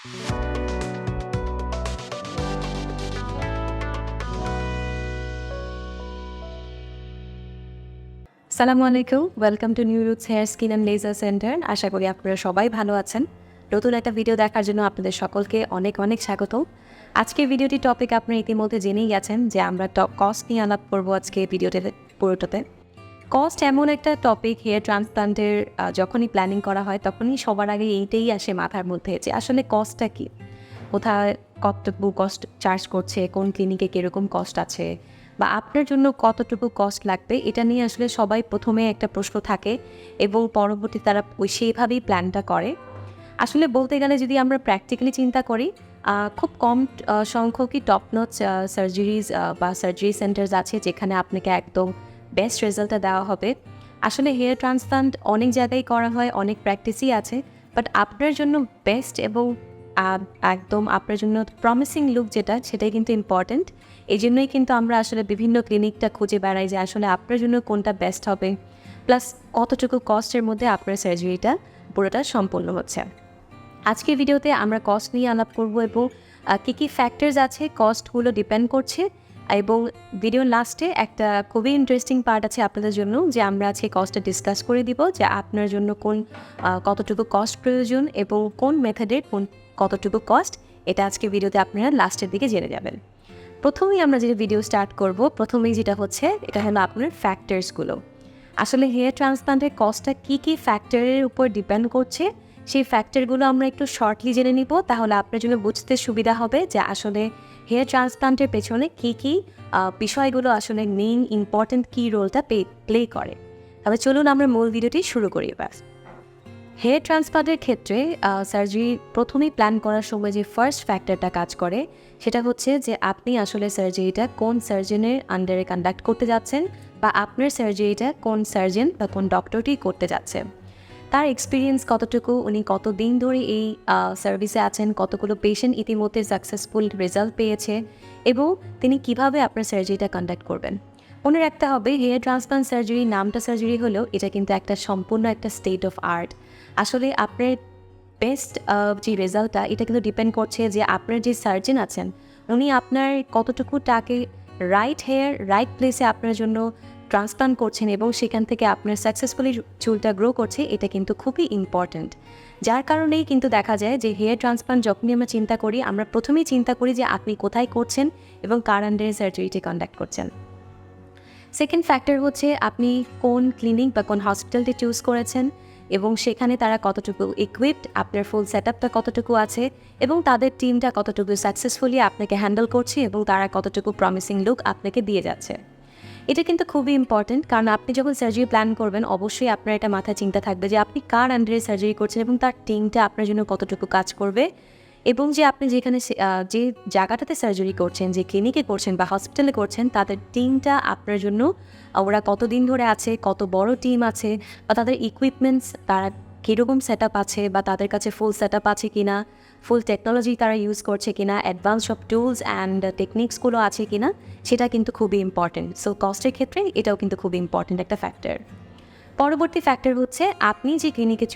আসসালামু আলাইকুম, welcome to New Roots hair skin and laser centre. আশা করি আপনারা সবাই ভালো আছেন। নতুন একটা ভিডিও দেখার জন্য আপনাদের সকলকে অনেক অনেক স্বাগত। আজকের ভিডিওটির টপিক আপনারা ইতিমধ্যে জেনেই গেছেন যে আমরা কস্ট নিয়ে আলাপ করবো আজকে ভিডিওটিতে পুরোটাতে। কস্ট এমন একটা টপিক হেয়ার ট্রান্সপ্লান্টের যখনই প্ল্যানিং করা হয় তখনই সবার আগে এইটাই আসে মাথার মধ্যে যে আসলে কস্টটা কী, কোথায় কতটুকু কস্ট চার্জ করছে, কোন ক্লিনিকে কীরকম কস্ট আছে, বা আপনার জন্য কতটুকু কস্ট লাগবে, এটা নিয়ে আসলে সবাই প্রথমে একটা প্রশ্ন থাকে এবং পরবর্তী তারা সেইভাবেই প্ল্যানটা করে। আসলে বলতে গেলে যদি আমরা প্র্যাকটিক্যালি চিন্তা করি, খুব কম সংখ্যকই টপ নচ সার্জারিজ বা সার্জারি সেন্টার্স আছে যেখানে আপনাকে একদম বেস্ট রেজাল্টটা দেওয়া হবে। আসলে হেয়ার ট্রান্সপ্লান্ট অনেক জায়গায় করা হয়, অনেক প্র্যাকটিসই আছে, বাট আপনার জন্য বেস্ট এবং একদম আপনার জন্য প্রমিসিং লুক যেটা, সেটাই কিন্তু ইম্পর্ট্যান্ট। এই জন্যই কিন্তু আমরা আসলে বিভিন্ন ক্লিনিকটা খুঁজে বেড়াই যে আসলে আপনার জন্য কোনটা বেস্ট হবে, প্লাস কতটুকু কস্টের মধ্যে আপনার সার্জারিটা পুরোটা সম্পন্ন হচ্ছে। আজকের ভিডিওতে আমরা কস্ট নিয়ে আলাপ করব এবং কী কী ফ্যাক্টরস আছে কস্টগুলো ডিপেন্ড করছে, এবং ভিডিওর লাস্টে একটা খুবই ইন্টারেস্টিং পার্ট আছে আপনাদের জন্য যে আমরা আজকে কস্টটা ডিসকাস করে দিব যে আপনার জন্য কতটুকু কস্ট প্রয়োজন এবং কোন মেথডের কতটুকু কস্ট, এটা আজকে ভিডিওতে আপনারা লাস্টের দিকে জেনে যাবেন। প্রথমেই আমরা যে ভিডিও স্টার্ট করব, প্রথমেই যেটা হচ্ছে এটা হলো আপনার ফ্যাক্টরসগুলো। আসলে হেয়ার ট্রান্সপ্লান্টের কস্টটা কী কী ফ্যাক্টরের উপর ডিপেন্ড করছে সেই ফ্যাক্টরগুলো আমরা একটু শর্টলি জেনে নিব, তাহলে আপনার জন্য বুঝতে সুবিধা হবে যে আসলে হেয়ার ট্রান্সপ্লান্টের পেছনে কী কী বিষয়গুলো আসলে মেইন ইম্পর্ট্যান্ট কী রোলটা প্লে করে। তবে চলুন আমরা মূল ভিডিওটি শুরু করি এবার। হেয়ার ট্রান্সপ্লান্টের ক্ষেত্রে সার্জারি প্রথমেই প্ল্যান করার সময় যে ফার্স্ট ফ্যাক্টরটা কাজ করে সেটা হচ্ছে যে আপনি আসলে সার্জারিটা কোন সার্জনের আন্ডারে কন্ডাক্ট করতে যাচ্ছেন, বা আপনার সার্জারিটা কোন সার্জন বা কোন ডক্টরটি করতে যাচ্ছে, তার এক্সপিরিয়েন্স কতটুকু, উনি কতদিন ধরে এই সার্ভিসে আছেন, কতগুলো পেশেন্ট ইতিমধ্যে সাকসেসফুল রেজাল্ট পেয়েছে, এবং তিনি কিভাবে আপনার সার্জারিটা কন্ডাক্ট করবেন। মনে রাখতে হবে হেয়ার ট্রান্সপ্লান্ট সার্জারি নামটা সার্জারি হলেও এটা কিন্তু একটা সম্পূর্ণ একটা স্টেট অফ আর্ট। আসলে আপনার বেস্ট যে রেজাল্টটা এটা কিন্তু ডিপেন্ড করছে যে আপনার যে সার্জন আছেন উনি আপনার কতটুকু টাকে রাইট হেয়ার রাইট প্লেসে আপনার জন্য ট্রান্সপ্লান্ট করছেন এবং সেখান থেকে আপনার সাকসেসফুলি চুলটা গ্রো করছে, এটা কিন্তু খুবই ইম্পর্ট্যান্ট। যার কারণেই কিন্তু দেখা যায় যে হেয়ার ট্রান্সপ্লান্ট যখনই আমরা চিন্তা করি, আমরা প্রথমেই চিন্তা করি যে আপনি কোথায় করছেন এবং কার আন্ডারে সার্জারিটি কন্ডাক্ট করছেন। সেকেন্ড ফ্যাক্টর হচ্ছে আপনি কোন ক্লিনিক বা কোন হসপিটালটি চুজ করেছেন এবং সেখানে তারা কতটুকু ইকুইপড, আপনার ফুল সেট আপটা কতটুকু আছে এবং তাদের টিমটা কতটুকু সাকসেসফুলি আপনাকে হ্যান্ডেল করছে এবং তারা কতটুকু প্রমিসিং লুক আপনাকে দিয়ে যাচ্ছে। এটা কিন্তু খুবই ইম্পর্ট্যান্ট, কারণ আপনি যখন সার্জারি প্ল্যান করবেন অবশ্যই আপনার এটা মাথায় চিন্তা থাকবে যে আপনি কার আন্ডারে সার্জারি করছেন এবং তার টিমটা আপনার জন্য কতটুকু কাজ করবে, এবং যে আপনি যেখানে যে জায়গাটাতে সার্জারি করছেন, যে ক্লিনিকে করছেন বা হসপিটালে করছেন, তাদের টিমটা আপনার জন্য ওরা কতদিন ধরে আছে, কত বড় টিম আছে, বা তাদের ইকুইপমেন্টস তারা কীরকম সেট আপ আছে, বা তাদের কাছে ফুল সেট আপ আছে কিনা, ফুল টেকনোলজি তারা ইউজ করছে কিনা, অ্যাডভান্স সব টুলস অ্যান্ড টেকনিক্সগুলো আছে কিনা, সেটা কিন্তু খুবই ইম্পর্টেন্ট। সো কস্টের ক্ষেত্রে এটাও কিন্তু খুবই ইম্পর্টেন্ট একটা ফ্যাক্টর। পরবর্তী ফ্যাক্টর হচ্ছে আপনি যে ক্লিনিকে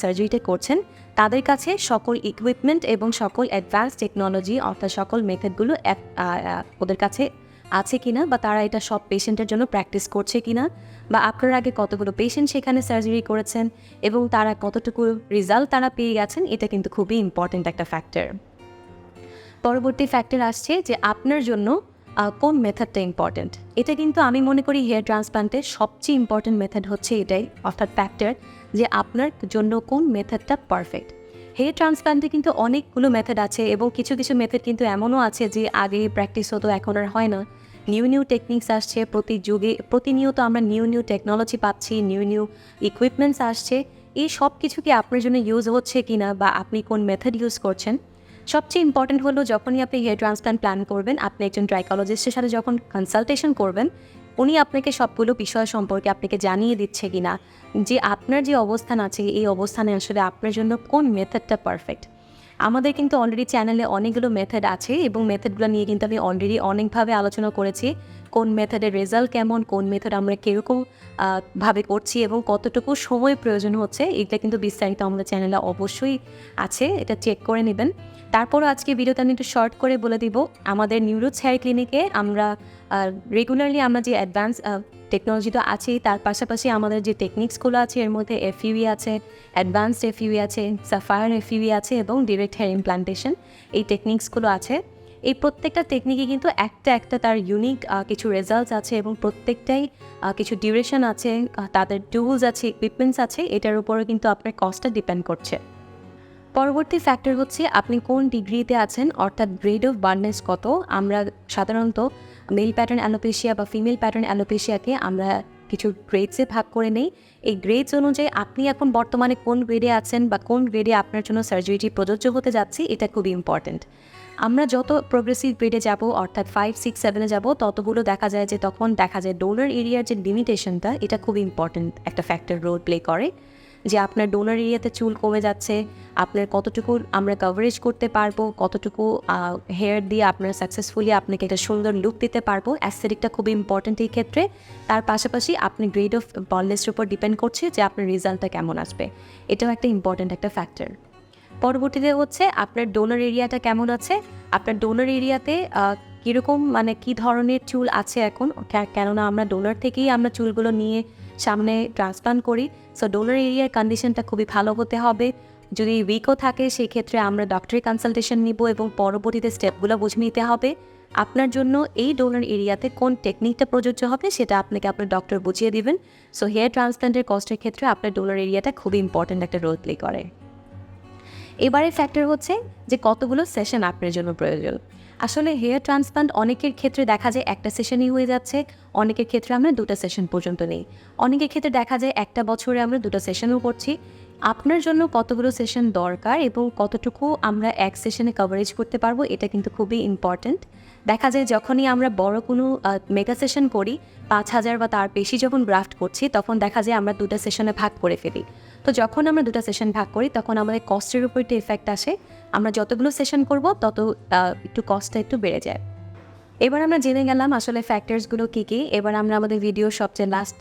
সার্জারিটা করছেন তাদের কাছে সকল ইকুইপমেন্ট এবং সকল অ্যাডভান্স টেকনোলজি অর্থাৎ সকল মেথডগুলো ওদের কাছে আছে কিনা, বা তারা এটা সব পেশেন্টের জন্য প্র্যাকটিস করছে কিনা, বা আপনার আগে কতগুলো পেশেন্ট সেখানে সার্জারি করেছেন এবং তারা কতটুকু রেজাল্ট তারা পেয়ে গেছেন, এটা কিন্তু খুবই ইম্পর্টেন্ট একটা ফ্যাক্টর। পরবর্তী ফ্যাক্টর আসছে যে আপনার জন্য কোন মেথডটা ইম্পর্ট্যান্ট। এটা কিন্তু আমি মনে করি হেয়ার ট্রান্সপ্লান্টের সবচেয়ে ইম্পর্ট্যান্ট মেথড হচ্ছে এটাই, অর্থাৎ ফ্যাক্টর যে আপনার জন্য কোন মেথডটা পারফেক্ট। হেয়ার ট্রান্সপ্লান্টে কিন্তু অনেকগুলো মেথড আছে এবং কিছু কিছু মেথড কিন্তু এমনও আছে যে আগে প্র্যাকটিস হতো এখন আর হয় না। নিউ টেকনিক্স আসছে, প্রতিনিয়ত আমরা নিউ টেকনোলজি পাচ্ছি, নিউ ইকুইপমেন্টস আসছে। এই সব কিছু কি আপনার জন্য ইউজ হচ্ছে কিনা, বা আপনি কোন মেথড ইউজ করছেন। সবচেয়ে ইম্পর্টেন্ট হলো যখনই আপনি হেয়ার ট্রান্সপ্লান্ট প্ল্যান করবেন, আপনি একজন ট্রাইকোলজিস্টের সাথে যখন কনসালটেশন করবেন, উনি আপনাকে সবগুলো বিষয় সম্পর্কে আপনাকে জানিয়ে দিচ্ছে কিনা যে আপনার যে অবস্থান আছে এই অবস্থানে আসলে আপনার জন্য কোন মেথডটা পারফেক্ট। আমাদের কিন্তু অলরেডি চ্যানেলে অনেকগুলো মেথড আছে এবং মেথডগুলো নিয়ে কিন্তু আমি অলরেডি অনেকভাবে আলোচনা করেছি। কোন মেথডের রেজাল্ট কেমন, কোন মেথড আমরা কীরকম ভাবে করছি এবং কতটুকু সময় প্রয়োজন হচ্ছে, এগুলো কিন্তু বিস্তারিত আমাদের চ্যানেলে অবশ্যই আছে, এটা চেক করে নেবেন। তারপরও আজকে ভিডিওতে আমি একটু শর্ট করে বলে দিব, আমাদের নিউরোজ হেয়ার ক্লিনিকে আমরা রেগুলারলি আমরা যে অ্যাডভান্স টেকনোলজি তো আছেই, তার পাশাপাশি আমাদের যে টেকনিক্সগুলো আছে এর মধ্যে এফইউই আছে, অ্যাডভান্সড এফইউই আছে, সাফায়ার এফইউই আছে এবং ডিরেক্ট হেয়ার ইমপ্লান্টেশন, এই টেকনিক্সগুলো আছে। এই প্রত্যেকটা টেকনিকে কিন্তু একটা তার ইউনিক কিছু রেজাল্টস আছে এবং প্রত্যেকটাই কিছু ডিউরেশন আছে, তাদের টুলস আছে, ইকুইপমেন্টস আছে, এটার উপরে কিন্তু আপনার কস্টটা ডিপেন্ড করছে। পরবর্তী ফ্যাক্টর হচ্ছে আপনি কোন ডিগ্রিতে আছেন, অর্থাৎ গ্রেড অফ বার্নেস কত। আমরা সাধারণত মেল প্যাটার্ন অ্যালোপেশিয়া বা ফিমেল প্যাটার্ন অ্যালোপেশিয়াকে আমরা কিছু গ্রেডসে ভাগ করে নেই। এই গ্রেডস অনুযায়ী আপনি এখন বর্তমানে কোন গ্রেডে আছেন বা কোন গ্রেডে আপনার জন্য সার্জারিটি প্রযোজ্য হতে যাচ্ছে, এটা খুবই ইম্পর্ট্যান্ট। আমরা যত প্রোগ্রেসিভ গ্রেডে যাব, অর্থাৎ 5, 6, 7-এ যাব, ততগুলো দেখা যায় যে তখন দেখা যায় ডোনার এরিয়ার যে লিমিটেশনটা, এটা খুব ইম্পর্ট্যান্ট একটা ফ্যাক্টর রোল প্লে করে, যে আপনার ডোনার এরিয়াতে চুল কমে যাচ্ছে, আপনার কতটুকু আমরা কভারেজ করতে পারবো, কতটুকু হেয়ার দিয়ে আপনার সাকসেসফুলি আপনাকে একটা সুন্দর লুক দিতে পারবো। অ্যাস্থেটিকটা খুব ইম্পর্ট্যান্ট এই ক্ষেত্রে। তার পাশাপাশি আপনি গ্রেড অফ বার্নেসের উপর ডিপেন্ড করছে যে আপনার রেজাল্টটা কেমন আসবে, এটাও একটা ইম্পর্ট্যান্ট একটা ফ্যাক্টর। পরবর্তীতে হচ্ছে আপনার ডোনার এরিয়াটা কেমন আছে, আপনার ডোনার এরিয়াতে কীরকম মানে কী ধরনের চুল আছে এখন, কেননা আমরা ডোনার থেকেই আমরা চুলগুলো নিয়ে সামনে ট্রান্সপ্লান্ট করি। সো ডোনার এরিয়ার কন্ডিশনটা খুবই ভালো হতে হবে। যদি উইকও থাকে সেই ক্ষেত্রে আমরা ডক্টরের কনসালটেশন নিব এবং পরবর্তীতে স্টেপগুলো বুঝে নিতে হবে। আপনার জন্য এই ডোনার এরিয়াতে কোন টেকনিকটা প্রযোজ্য হবে সেটা আপনাকে আপনার ডক্টর বুঝিয়ে দিবেন। সো হেয়ার ট্রান্সপ্লান্টের কস্টের ক্ষেত্রে আপনার ডোনার এরিয়াটা খুবই ইম্পর্ট্যান্ট একটা রোল প্লে করে। এবারে ফ্যাক্টর হচ্ছে যে কতগুলো সেশন আপনার জন্য প্রয়োজন। আসলে হেয়ার ট্রান্সপ্লান্ট অনেকের ক্ষেত্রে দেখা যায় একটা সেশনই হয়ে যাচ্ছে, অনেকের ক্ষেত্রে আমরা 2টা সেশন পর্যন্ত নেই, অনেকের ক্ষেত্রে দেখা যায় একটা বছরে আমরা 2টা সেশনও করছি। আপনার জন্য কতগুলো সেশন দরকার এবং কতটুকু আমরা এক সেশনে কভারেজ করতে পারবো, এটা কিন্তু খুবই ইম্পর্ট্যান্ট। দেখা যায় যখনই আমরা বড় কোনো মেগা সেশন করি, 5,000 বা তার বেশি যখন গ্রাফট করছি, তখন দেখা যায় আমরা 2টা সেশনে ভাগ করে ফেলি। তো যখন আমরা 2টা সেশন ভাগ করি তখন আমাদের কস্টের উপর একটু এফেক্ট আসে, আমরা যতগুলো সেশন করব তত একটু কস্টটা একটু বেড়ে যায়। এবার আমরা জেনে গেলাম আসলে ফ্যাক্টরসগুলো কী কী। এবার আমরা আমাদের ভিডিওর সবচেয়ে লাস্ট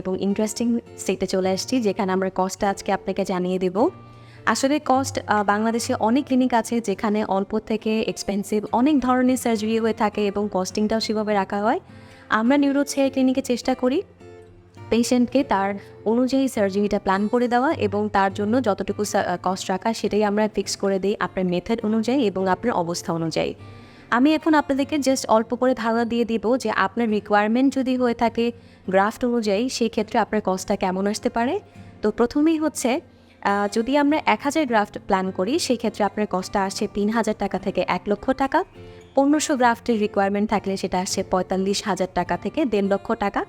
এবং ইন্টারেস্টিং স্টেটে চলে আসছি, যেখানে আমরা কস্টটা আজকে আপনাকে জানিয়ে দেব। আসলে কস্ট বাংলাদেশে অনেক ক্লিনিক আছে যেখানে অল্প থেকে এক্সপেন্সিভ অনেক ধরনের সার্জারি হয়ে থাকে এবং কস্টিংটাও সেভাবে রাখা হয়। আমরা নিউরোজ হেয়ার ক্লিনিকে চেষ্টা করি পেশেন্টকে তার অনুযায়ী সার্জারিটা প্ল্যান করে দেওয়া এবং তার জন্য যতটুকু কস্ট রাখা সেটাই আমরা ফিক্স করে দিই আপনার মেথড অনুযায়ী এবং আপনার অবস্থা অনুযায়ী। আমি এখন আপনাদেরকে জাস্ট অল্প করে ধারণা দিয়ে দিব যে আপনার রিকোয়ারমেন্ট যদি হয়ে থাকে গ্রাফট অনুযায়ী, সেই ক্ষেত্রে আপনার কস্টটা কেমন আসতে পারে। তো প্রথমেই হচ্ছে যদি আমরা 1,000 গ্রাফট প্ল্যান করি, সেই ক্ষেত্রে আপনার কস্টটা আসছে 3,000 টাকা থেকে 1 লক্ষ টাকা। 1500 গ্রাফটের রিকোয়ারমেন্ট থাকলে সেটা আসছে 45,000 টাকা থেকে 1.5 লক্ষ টাকা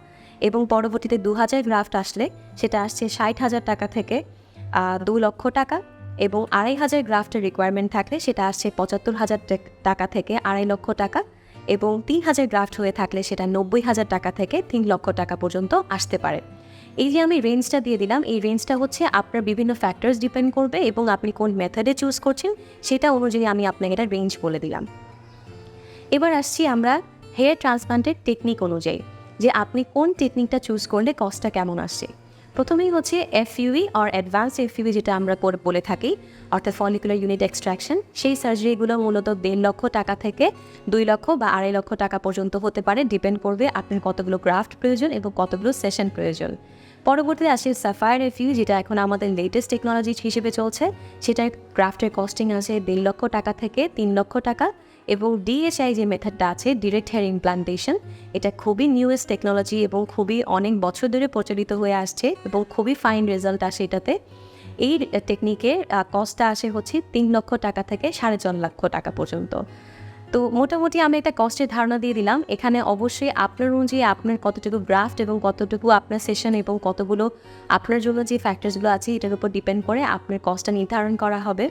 এবং পরবর্তীতে 2,000 গ্রাফট আসলে সেটা আসছে 60,000 টাকা থেকে 2 লক্ষ টাকা এবং 2,500 গ্রাফটের রিকোয়ারমেন্ট থাকলে সেটা আসছে 75,000 টাকা থেকে 2.5 লক্ষ টাকা এবং 3,000 গ্রাফট হয়ে থাকলে সেটা 90,000 টাকা থেকে 3 লক্ষ টাকা পর্যন্ত আসতে পারে। এই যে আমি রেঞ্জটা দিয়ে দিলাম, এই রেঞ্জটা হচ্ছে আপনার বিভিন্ন ফ্যাক্টরস ডিপেন্ড করবে এবং আপনি কোন মেথডে চুজ করছেন সেটা অনুযায়ী আমি আপনাকে এটা রেঞ্জ বলে দিলাম। এবার আসছি আমরা হেয়ার ট্রান্সপ্লান্টের টেকনিক অনুযায়ী, যে আপনি কোন টেকনিকটা চুজ করলে কস্টটা কেমন আসছে। প্রথমেই হচ্ছে এফইউই আর অ্যাডভান্স এফইউই, যেটা আমরা বলে থাকি, অর্থাৎ ফলিকুলার ইউনিট এক্সট্রাকশন। সেই সার্জারিগুলো মূলত 1.5 লক্ষ টাকা থেকে 2 লক্ষ বা 2.5 লক্ষ টাকা পর্যন্ত হতে পারে, ডিপেন্ড করবে আপনার কতগুলো গ্রাফট প্রয়োজন এবং কতগুলো সেশন প্রয়োজন। পরবর্তীতে আসে সাফায়ার এফইউই, যেটা এখন আমাদের লেটেস্ট টেকনোলজি হিসেবে চলছে। সেটার গ্রাফটের কস্টিং আছে 1.5 লক্ষ টাকা থেকে 3 লক্ষ টাকা এবং ডিএসআই যে মেথডটা আছে, ডিরেক্ট হেয়ার ইমপ্লান্টেশন, এটা খুবই নিউয়েস্ট টেকনোলজি এবং খুবই অনেক বছর ধরে প্রচলিত হয়ে আসছে এবং খুবই ফাইন রেজাল্ট আসে এটাতে। এই টেকনিকের কস্টটা আসে হচ্ছে 3 লক্ষ টাকা থেকে 4.5 লক্ষ টাকা পর্যন্ত। তো মোটামুটি আমি একটা কস্টের ধারণা দিয়ে দিলাম। এখানে অবশ্যই আপনার অনুযায়ী আপনার কতটুকু গ্রাফট এবং কতটুকু আপনার সেশন এবং কতগুলো আপনার জন্য যে ফ্যাক্টরসগুলো আছে এটার উপর ডিপেন্ড করে আপনার কস্টটা নির্ধারণ করা হবে।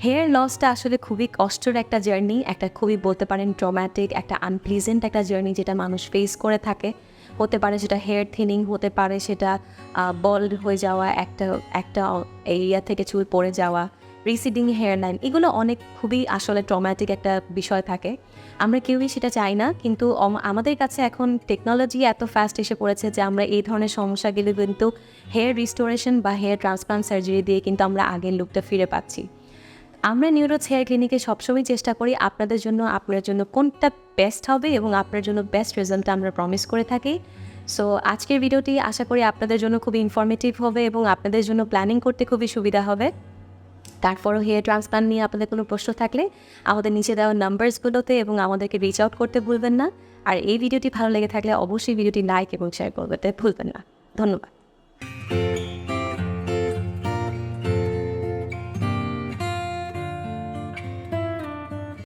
হেয়ার লসটা আসলে খুবই কষ্টের একটা জার্নি, একটা খুবই বলতে পারেন ট্রমাটিক, একটা আনপ্লিজেন্ট একটা জার্নি যেটা মানুষ ফেস করে থাকে। হতে পারে সেটা হেয়ার থিনিং, হতে পারে সেটা বল্ড হয়ে যাওয়া, একটা এরিয়া থেকে চুল পড়ে যাওয়া, রিসিডিং হেয়ার লাইন, এগুলো অনেক খুবই আসলে ট্রমাটিক একটা বিষয় থাকে। আমরা কেউই সেটা চাই না, কিন্তু আমাদের কাছে এখন টেকনোলজি এত ফাস্ট এসে পড়েছে যে আমরা এই ধরনের সমস্যাগুলো কিন্তু হেয়ার রিস্টোরেশন বা হেয়ার ট্রান্সপ্লান্ট সার্জারি দিয়ে কিন্তু আমরা আগের লুকটা ফিরে পাচ্ছি। আমরা নিউরোজ হেয়ার ক্লিনিকে সবসময় চেষ্টা করি আপনার জন্য কোনটা বেস্ট হবে এবং আপনার জন্য বেস্ট রেজাল্টটা আমরা প্রমিস করে থাকি। সো আজকের ভিডিওটি আশা করি আপনাদের জন্য খুবই ইনফরমেটিভ হবে এবং আপনাদের জন্য প্ল্যানিং করতে খুবই সুবিধা হবে। তারপরও হেয়ার ট্রান্সপ্লান্ট নিয়ে আপনাদের কোনো প্রশ্ন থাকলে আমাদের নিচে দেওয়া নাম্বারসগুলোতে এবং আমাদেরকে রিচ আউট করতে ভুলবেন না। আর এই ভিডিওটি ভালো লেগে থাকলে অবশ্যই ভিডিওটি লাইক এবং শেয়ার করতে ভুলবেন না। ধন্যবাদ।